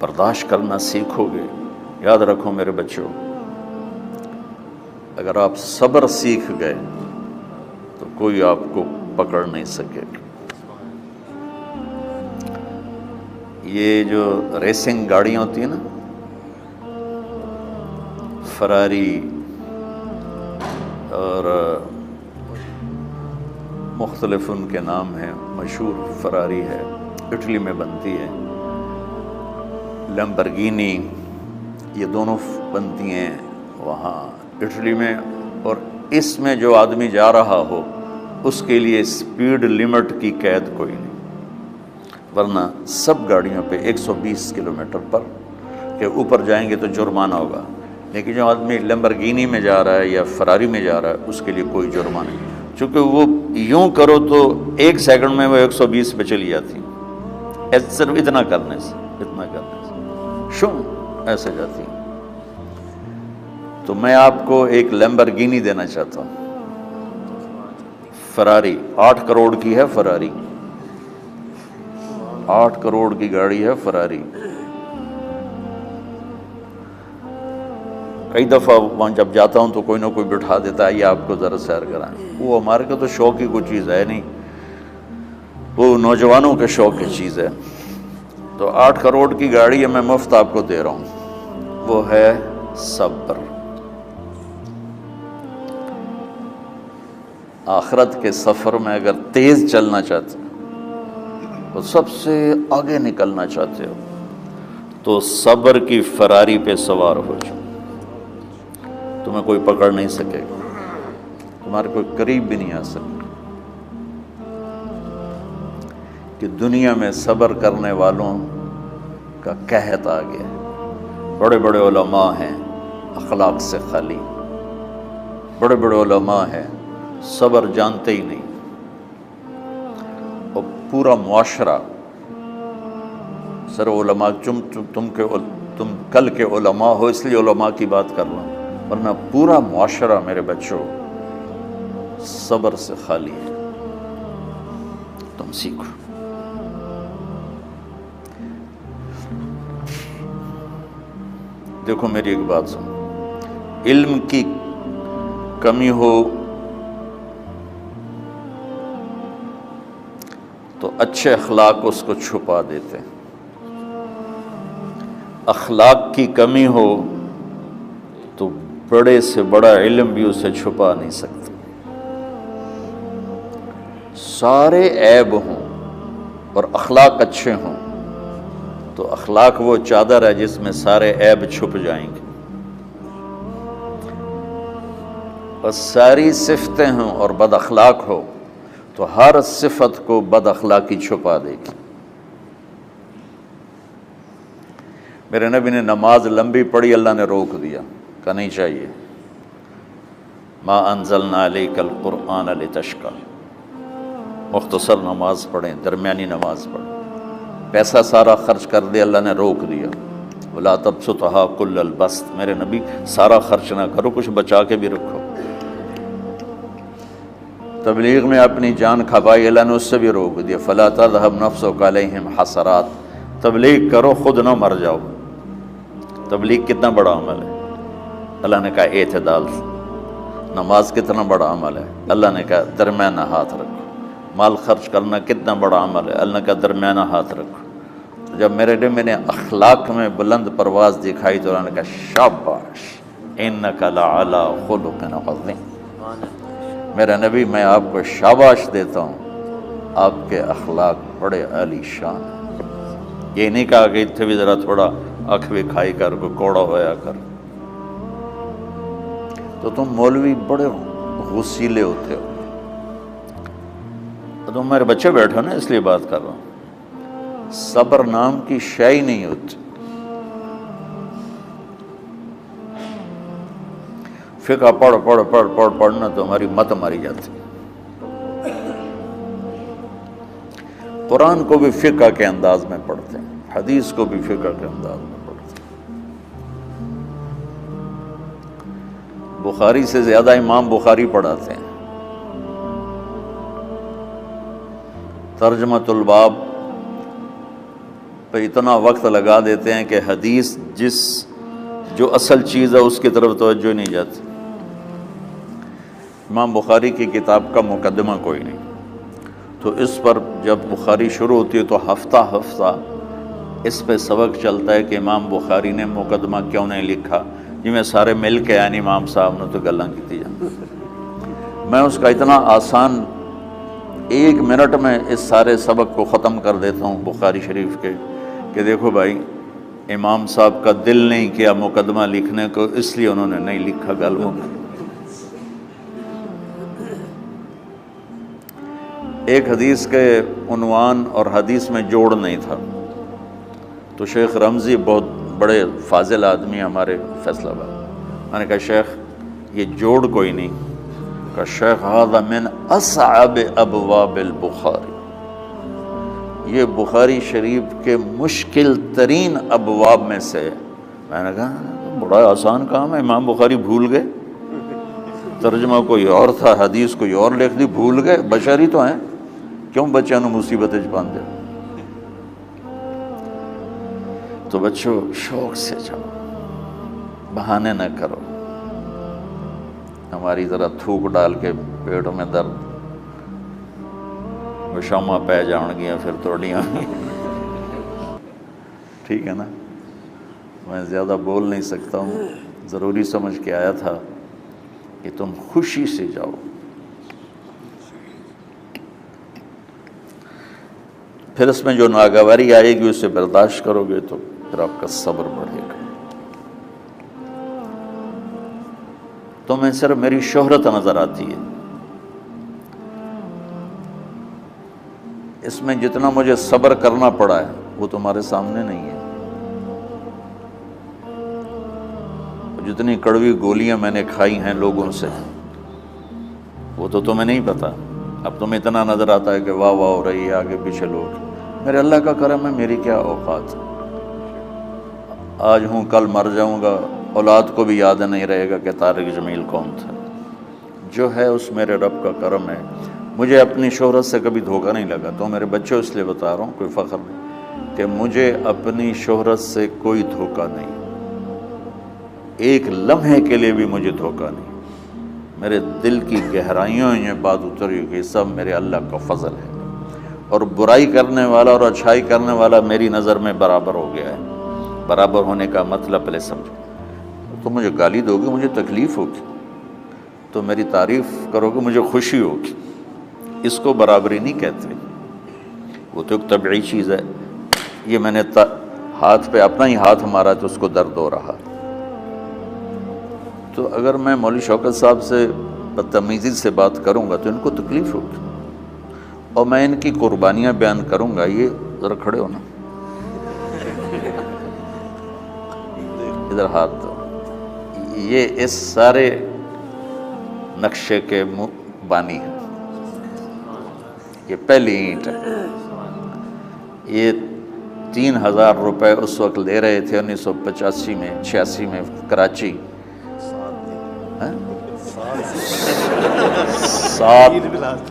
برداشت کرنا سیکھو گے. یاد رکھو میرے بچوں، اگر آپ صبر سیکھ گئے تو کوئی آپ کو پکڑ نہیں سکے گا. یہ جو ریسنگ گاڑیاں ہوتی ہیں نا، فراری اور مختلف ان کے نام ہیں، مشہور فراری ہے، اٹلی میں بنتی ہے. لیمبرگینی، یہ دونوں بنتی ہیں وہاں اٹلی میں. اور اس میں جو آدمی جا رہا ہو اس کے لیے سپیڈ لمٹ کی قید کوئی نہیں، ورنہ سب گاڑیوں پہ 120 کلومیٹر پر کے اوپر جائیں گے تو جرمانہ ہوگا. لیکن جو آدمی لیمبرگینی میں جا رہا ہے یا فراری میں جا رہا ہے اس کے لیے کوئی جرمانہ نہیں، چونکہ وہ یوں کرو تو 1 سیکنڈ میں وہ 120 پہ چلی جاتی، صرف اتنا کرنے سے شو ایسے جاتی. تو میں آپ کو ایک لیمبرگینی دینا چاہتا ہوں، فراری 8 کروڑ کی ہے. فراری 8 کروڑ کی گاڑی ہے فراری. کئی دفعہ وہاں جب جاتا ہوں تو کوئی نہ کوئی بٹھا دیتا ہے، یہ آپ کو ذرا سیر کرائیں. وہ ہمارے کو تو شوق کی کوئی چیز ہے نہیں، وہ نوجوانوں کے شوق کی چیز ہے. تو 8 کروڑ کی گاڑی ہے، میں مفت آپ کو دے رہا ہوں، وہ ہے صبر. آخرت کے سفر میں اگر تیز چلنا چاہتے تو سب سے آگے نکلنا چاہتے ہو تو صبر کی فراری پہ سوار ہو جاؤ. تمہیں کوئی پکڑ نہیں سکے گا، تمہارے کوئی قریب بھی نہیں آ سکے. کہ دنیا میں صبر کرنے والوں کا قحط آ گیا ہے. بڑے بڑے علماء ہیں اخلاق سے خالی، بڑے بڑے علماء ہیں صبر جانتے ہی نہیں. اور پورا معاشرہ سر علماء، تم کل کے علماء ہو اس لیے علماء کی بات کر رہا ہوں، ورنہ پورا معاشرہ میرے بچوں صبر سے خالی ہے. تم سیکھو. دیکھو میری ایک بات سنو، علم کی کمی ہو تو اچھے اخلاق اس کو چھپا دیتے، اخلاق کی کمی ہو تو بڑے سے بڑا علم بھی اسے چھپا نہیں سکتا. سارے عیب ہوں اور اخلاق اچھے ہوں تو اخلاق وہ چادر ہے جس میں سارے عیب چھپ جائیں گے. اور ساری صفتیں ہوں اور بد اخلاق ہو تو ہر صفت کو بد اخلاقی چھپا دے گی. میرے نبی نے نماز لمبی پڑھی، اللہ نے روک دیا، کہا نہیں چاہیے. ما انزلنا علیک القرآن لتشقی، مختصر نماز پڑھیں، درمیانی نماز پڑھیں. پیسہ سارا خرچ کر دے، اللہ نے روک دیا. ولا تبسطھا کل البسط، میرے نبی سارا خرچ نہ کرو، کچھ بچا کے بھی رکھو. تبلیغ میں اپنی جان کھپائی، اللہ نے اس سے بھی روک دیا. فلا تذهب نفسک علیہم حسرات، تبلیغ کرو خود نہ مر جاؤ. تبلیغ کتنا بڑا عمل ہے، اللہ نے کہا اعتدال. نماز کتنا بڑا عمل ہے، اللہ نے کہا درمیانہ ہاتھ رکھو. مال خرچ کرنا کتنا بڑا عمل ہے، اللہ نے کہا درمیانہ ہاتھ رکھو. جب میرے لیے میں نے اخلاق میں بلند پرواز دکھائی تو اللہ نے کہا شاباش انک لعلی خلق عظیم. میرا نبی میں آپ کو شاباش دیتا ہوں، آپ کے اخلاق بڑے عالی شان ہیں. یہ نہیں کہا کہ اتنے بھی ذرا تھوڑا اکھ بھی کھائی کر، کو کوڑا ہویا کر. تو تم مولوی بڑے غسیلے ہوتے ہو. تم میرے بچے بیٹھو نا، اس لیے بات کر رہا ہوں. صبر نام کی شے ہی نہیں ہوتی. فقہ پڑھنا تو ہماری مت ماری جاتی. قرآن کو بھی فقہ کے انداز میں پڑھتے ہیں، حدیث کو بھی فقہ کے انداز میں پڑھتے ہیں. بخاری سے زیادہ امام بخاری پڑھاتے ہیں. ترجمۃ الباب پہ اتنا وقت لگا دیتے ہیں کہ حدیث جو اصل چیز ہے اس کی طرف توجہ نہیں جاتی۔ امام بخاری کی کتاب کا مقدمہ کوئی نہیں، تو اس پر جب بخاری شروع ہوتی ہے تو ہفتہ ہفتہ اس پہ سبق چلتا ہے کہ امام بخاری نے مقدمہ کیوں نہیں لکھا، جی میں سارے مل کے یعنی امام صاحب نے تو گلاں کی جان۔ میں اس کا اتنا آسان 1 منٹ میں اس سارے سبق کو ختم کر دیتا ہوں بخاری شریف کے، کہ دیکھو بھائی امام صاحب کا دل نہیں کیا مقدمہ لکھنے کو، اس لیے انہوں نے نہیں لکھا گلوں میں۔ ایک حدیث کے عنوان اور حدیث میں جوڑ نہیں تھا، تو شیخ رمزی بہت بڑے فاضل آدمی ہمارے فیصلہ آباد، میں نے کہا شیخ یہ جوڑ کوئی نہیں، کہا شیخ ھذا من اصعب ابواب البخاری، یہ بخاری شریف کے مشکل ترین ابواب میں سے۔ میں نے کہا بڑا آسان کام ہے، امام بخاری بھول گئے، ترجمہ کوئی اور تھا، حدیث کوئی اور لکھ دی، بھول گئے، بشری تو ہیں، کیوں بچوں نے مصیبت باندھ دے۔ تو بچوں شوق سے جاؤ، بہانے نہ کرو، ہماری ذرا تھوک ڈال کے پیٹوں میں درد، شامہ پہ جان گیا پھر توڑیاں، ٹھیک ہے نا۔ میں زیادہ بول نہیں سکتا ہوں، ضروری سمجھ کے آیا تھا کہ تم خوشی سے جاؤ۔ پھر اس میں جو ناگواری آئے گی اسے برداشت کرو گے تو پھر آپ کا صبر بڑھے گا۔ تو میں صرف میری شہرت نظر آتی ہے، اس میں جتنا مجھے صبر کرنا پڑا ہے وہ تمہارے سامنے نہیں ہے، جتنی کڑوی گولیاں میں نے کھائی ہیں لوگوں سے وہ تو تمہیں نہیں پتا۔ اب تمہیں اتنا نظر آتا ہے کہ واہ واہ ہو رہی ہے آگے پیچھے لوگ، میرے اللہ کا کرم ہے، میری کیا اوقات، آج ہوں کل مر جاؤں گا، اولاد کو بھی یاد نہیں رہے گا کہ طارق جمیل کون تھا۔ جو ہے اس میرے رب کا کرم ہے، مجھے اپنی شہرت سے کبھی دھوکہ نہیں لگا، تو میرے بچوں اس لیے بتا رہا ہوں، کوئی فخر نہیں، کہ مجھے اپنی شہرت سے کوئی دھوکہ نہیں، ایک لمحے کے لیے بھی مجھے دھوکہ نہیں۔ میرے دل کی گہرائیوں یہ بات اتری کہ سب میرے اللہ کا فضل ہے، اور برائی کرنے والا اور اچھائی کرنے والا میری نظر میں برابر ہو گیا ہے۔ برابر ہونے کا مطلب پہلے سمجھو، تو مجھے گالی دو گے مجھے تکلیف ہوگی، تو میری تعریف کرو گے مجھے خوشی ہوگی، اس کو برابری نہیں کہتے، وہ تو ایک طبعی چیز ہے۔ یہ میں نے ہاتھ پہ اپنا ہی ہاتھ مارا تو اس کو درد ہو رہا، تو اگر میں مولوی شوکت صاحب سے بدتمیزی سے بات کروں گا تو ان کو تکلیف ہوگی، اور میں ان کی قربانیاں بیان کروں گا۔ یہ ذرا کھڑے ہونا، ادھر ہاتھ دو، یہ اس سارے نقشے کے بانی ہیں، یہ پہلی اینٹ ہے۔ یہ 3000 روپے اس وقت لے رہے تھے 1985 میں 86 میں کراچی،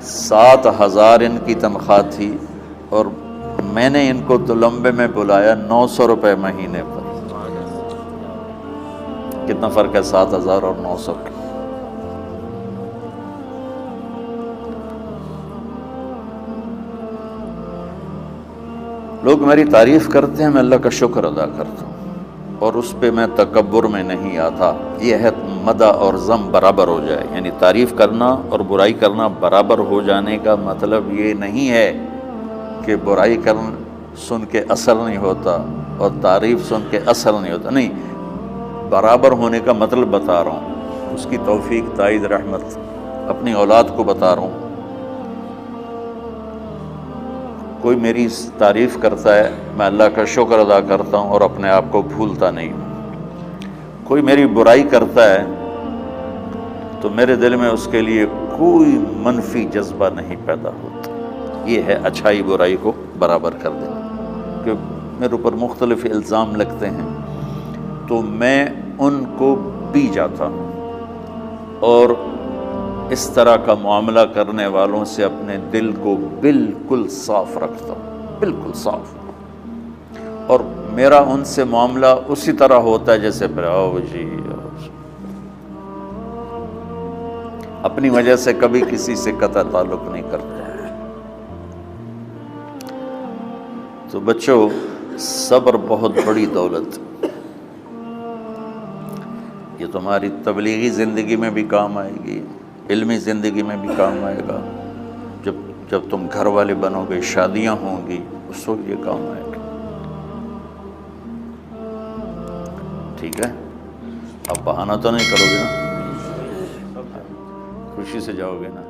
7,000 ان کی تنخواہ تھی، اور میں نے ان کو تلمبے میں بلایا 900 روپے مہینے پر۔ کتنا فرق ہے 7,000 اور 900 کا؟ لوگ میری تعریف کرتے ہیں، میں اللہ کا شکر ادا کرتا ہوں، اور اس پہ میں تکبر میں نہیں آتا۔ یہ ہے مدح اور ذم برابر ہو جائے، یعنی تعریف کرنا اور برائی کرنا برابر ہو جانے کا مطلب یہ نہیں ہے کہ برائی سن کے اثر نہیں ہوتا اور تعریف سن کے اثر نہیں ہوتا، نہیں، برابر ہونے کا مطلب بتا رہا ہوں، اس کی توفیق تائید رحمت اپنی اولاد کو بتا رہا ہوں۔ کوئی میری تعریف کرتا ہے میں اللہ کا شکر ادا کرتا ہوں اور اپنے آپ کو بھولتا نہیں ہوں، کوئی میری برائی کرتا ہے تو میرے دل میں اس کے لیے کوئی منفی جذبہ نہیں پیدا ہوتا۔ یہ ہے اچھائی برائی کو برابر کر دینا۔ کہ میرے اوپر مختلف الزام لگتے ہیں تو میں ان کو پی جاتا ہوں، اور اس طرح کا معاملہ کرنے والوں سے اپنے دل کو بالکل صاف رکھتا ہوں، بالکل صاف، اور میرا ان سے معاملہ اسی طرح ہوتا ہے جیسے آؤ جی اپنی وجہ سے کبھی کسی سے قطع تعلق نہیں کرتا۔ تو بچوں، صبر بہت بڑی دولت، یہ تمہاری تبلیغی زندگی میں بھی کام آئے گی، علمی زندگی میں بھی کام آئے گا، جب تم گھر والے بنو گے، شادیاں ہوں گی، اس وقت یہ کام آئے گا۔ ٹھیک ہے، اب بہانہ تو نہیں کرو گے نا، خوشی سے جاؤ گے نا۔